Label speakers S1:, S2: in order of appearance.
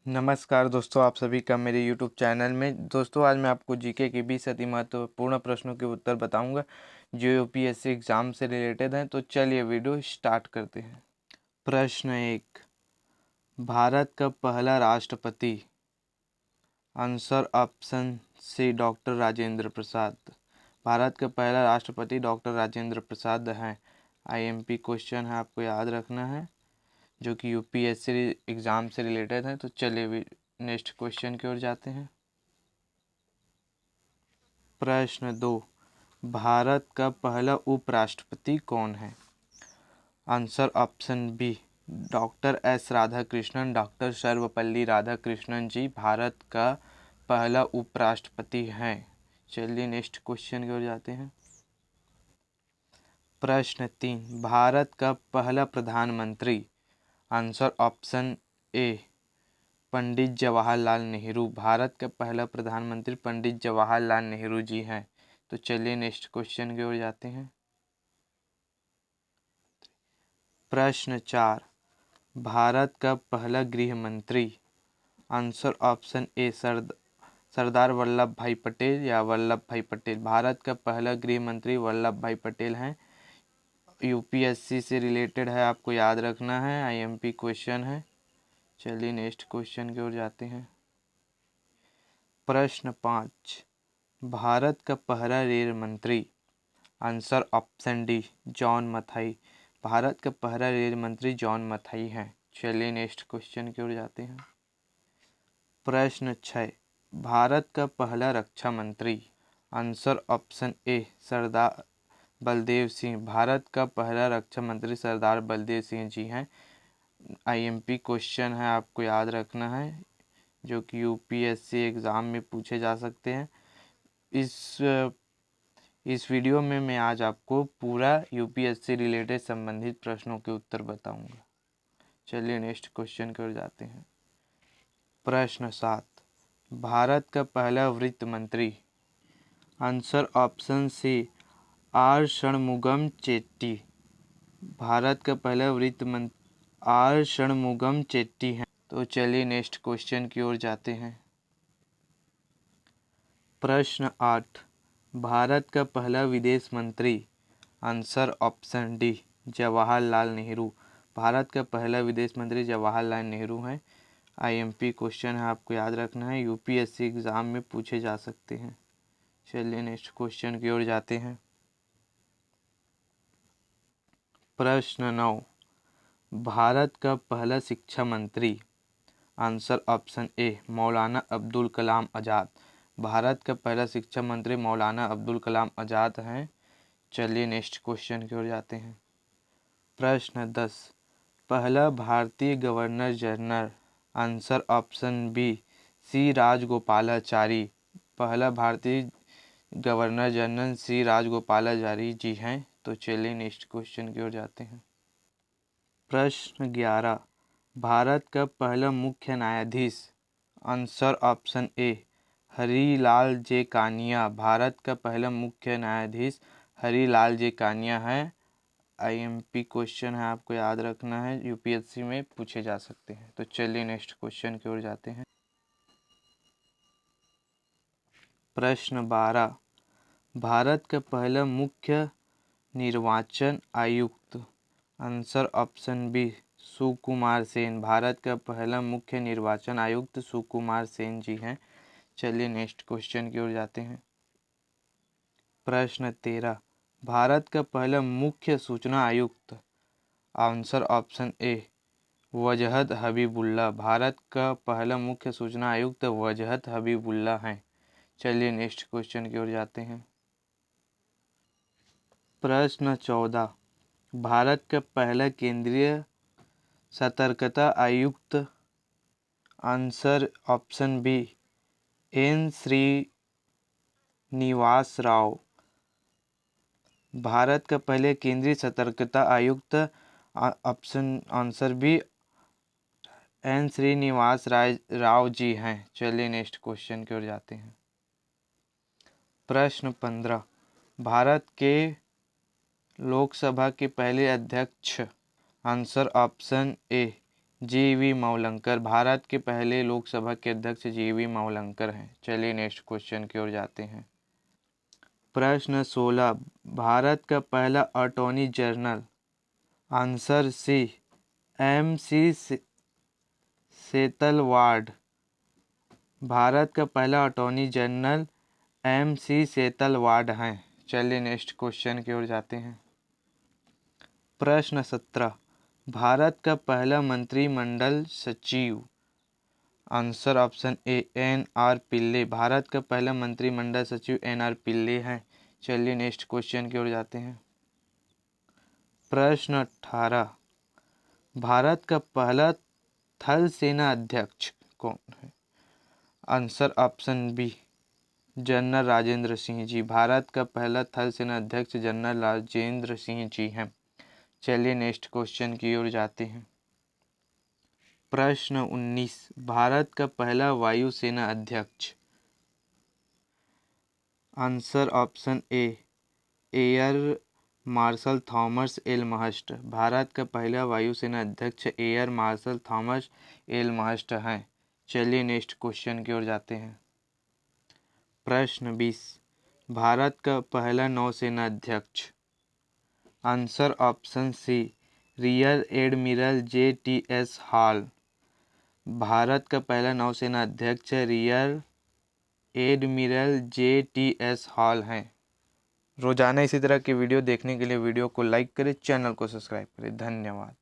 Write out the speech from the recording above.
S1: नमस्कार दोस्तों, आप सभी का मेरे YouTube चैनल में। दोस्तों, आज मैं आपको जीके के 20 अति महत्वपूर्ण प्रश्नों के उत्तर बताऊंगा जो यूपीएससी एग्ज़ाम से रिलेटेड हैं। तो चलिए वीडियो स्टार्ट करते हैं। प्रश्न 1, भारत का पहला राष्ट्रपति। Answer option C doctor Rajendra Prasad. Bharat का पहला राष्ट्रपति डॉक्टर राजेंद्र प्रसाद हैं। आईएमपी क्वेश्चन है, आपको याद रखना है, जो कि यूपीएससी एग्ज़ाम से रिलेटेड है। तो चलिए नेक्स्ट क्वेश्चन की ओर जाते हैं। प्रश्न 2, भारत का पहला उपराष्ट्रपति कौन है? Answer option B doctor S Radhakrishnan. डॉक्टर सर्वपल्ली राधाकृष्णन जी भारत का पहला उपराष्ट्रपति हैं। चलिए नेक्स्ट क्वेश्चन की ओर जाते हैं। प्रश्न 3, भारत का पहला प्रधानमंत्री। आंसर ऑप्शन ए पंडित जवाहरलाल नेहरू। भारत का पहला प्रधानमंत्री पंडित जवाहरलाल नेहरू जी हैं। तो चलिए नेक्स्ट क्वेश्चन की ओर जाते हैं। प्रश्न 4, भारत का पहला गृह मंत्री। आंसर ऑप्शन ए सरदार वल्लभ भाई पटेल या वल्लभ भाई पटेल। भारत का पहला गृह मंत्री वल्लभ भाई पटेल हैं। यूपीएससी से रिलेटेड है, आपको याद रखना है, आईएमपी क्वेश्चन है। चलिए नेक्स्ट क्वेश्चन की ओर जाते हैं। प्रश्न 5, भारत का पहला रेल मंत्री। Answer option D John Mathai. Bharat का पहला रेल मंत्री जॉन मथाई हैं। चलिए नेक्स्ट क्वेश्चन की ओर जाते हैं। प्रश्न 6, भारत का पहला रक्षा मंत्री। आंसर ऑप्शन ए सरदार बलदेव सिंह। भारत का पहला रक्षा मंत्री सरदार बलदेव सिंह जी हैं। आईएमपी क्वेश्चन है, आपको याद रखना है, जो कि यूपीएससी एग्ज़ाम में पूछे जा सकते हैं। इस वीडियो में मैं आज आपको पूरा यूपीएससी रिलेटेड संबंधित प्रश्नों के उत्तर बताऊंगा। चलिए नेक्स्ट क्वेश्चन की ओर जाते हैं। प्रश्न 7, भारत का पहला वित्त मंत्री। Answer option C R Shanmugham Chetty. Bharat का पहला वित्त मंत्री आर षणमुगम चेट्टी हैं। तो चलिए नेक्स्ट क्वेश्चन की ओर जाते हैं। प्रश्न 8, भारत का पहला विदेश मंत्री। Answer option D Jawaharlal Nehru. Bharat का पहला विदेश मंत्री जवाहरलाल नेहरू हैं। आईएमपी क्वेश्चन है, आपको याद रखना है, यूपीएससी एग्ज़ाम में पूछे जा सकते हैं। चलिए नेक्स्ट क्वेश्चन की ओर जाते हैं। प्रश्न 9, भारत का पहला शिक्षा मंत्री। आंसर ऑप्शन ए मौलाना अब्दुल कलाम आज़ाद। भारत का पहला शिक्षा मंत्री मौलाना अब्दुल कलाम आज़ाद हैं। चलिए नेक्स्ट क्वेश्चन की ओर जाते हैं। प्रश्न 10, पहला भारतीय governor general. Answer option B C Rajagopalachari. पहला भारतीय governor general C Rajagopalachari ji हैं। तो चलिए नेक्स्ट क्वेश्चन की ओर जाते हैं। प्रश्न 11, भारत का पहला मुख्य न्यायाधीश। आंसर ऑप्शन ए हरीलाल जे कानिया। भारत का पहला मुख्य न्यायाधीश हरीलाल जे कानिया है। आईएमपी क्वेश्चन है, आपको याद रखना है, यूपीएससी में पूछे जा सकते हैं। तो चलिए नेक्स्ट क्वेश्चन की ओर जाते हैं। प्रश्न 12, भारत का पहला मुख्य निर्वाचन आयुक्त। Answer option B Sukumar Sen. Bharat का पहला मुख्य निर्वाचन आयुक्त सुकुमार सेन जी हैं। चलिए नेक्स्ट क्वेश्चन की ओर जाते हैं। प्रश्न 13, भारत का पहला मुख्य सूचना आयुक्त। आंसर ऑप्शन ए वजहत हबीबुल्ला। भारत का पहला मुख्य सूचना आयुक्त वजहत हबीबुल्ला हैं। चलिए नेक्स्ट क्वेश्चन की ओर जाते हैं। प्रश्न 14, भारत का पहला केंद्रीय सतर्कता आयुक्त। Answer option B N Srinivas Rao. Bharat का पहले केंद्रीय सतर्कता आयुक्त option answer B N Srinivas Rao ji हैं। चलिए नेक्स्ट क्वेश्चन की ओर जाते हैं। प्रश्न 15, भारत के लोकसभा के पहले अध्यक्ष। आंसर ऑप्शन ए जी.वी. मावलंकर। भारत के पहले लोकसभा के अध्यक्ष जी.वी. मावलंकर हैं। चलिए नेक्स्ट क्वेश्चन की ओर जाते हैं। प्रश्न 16, भारत का पहला attorney general. Answer C, M.C. Setalvad. Bharat का पहला अटॉर्नी जनरल M.C. सेतलवाड हैं। चलिए नेक्स्ट क्वेश्चन की ओर जाते हैं। प्रश्न 17, भारत का पहला मंत्रिमंडल सचिव। आंसर ऑप्शन ए, N.R. पिल्ले। भारत का पहला मंत्रिमंडल सचिव N.R. पिल्ले हैं। चलिए नेक्स्ट क्वेश्चन की ओर जाते हैं। प्रश्न 18, भारत का पहला थल सेना अध्यक्ष कौन है? Answer option B, general Rajendra Singh ji. Bharat का पहला थल सेना अध्यक्ष जनरल राजेंद्र सिंह जी हैं। चलिए नेक्स्ट क्वेश्चन की ओर जाते हैं। प्रश्न 19, भारत का पहला वायुसेना अध्यक्ष। Answer option A, air marshal Thomas Elmhirst. Bharat का पहला वायुसेना अध्यक्ष air marshal Thomas Elmhirst हैं। चलिए नेक्स्ट क्वेश्चन की ओर जाते हैं। प्रश्न 20, भारत का पहला नौसेना अध्यक्ष। Answer option C, rear admiral JTS Hall. Bharat का पहला नौसेना अध्यक्ष रियर एडमिरल JTS हॉल हैं। रोजाना इसी तरह की वीडियो देखने के लिए वीडियो को लाइक करें, चैनल को सब्सक्राइब करें। धन्यवाद।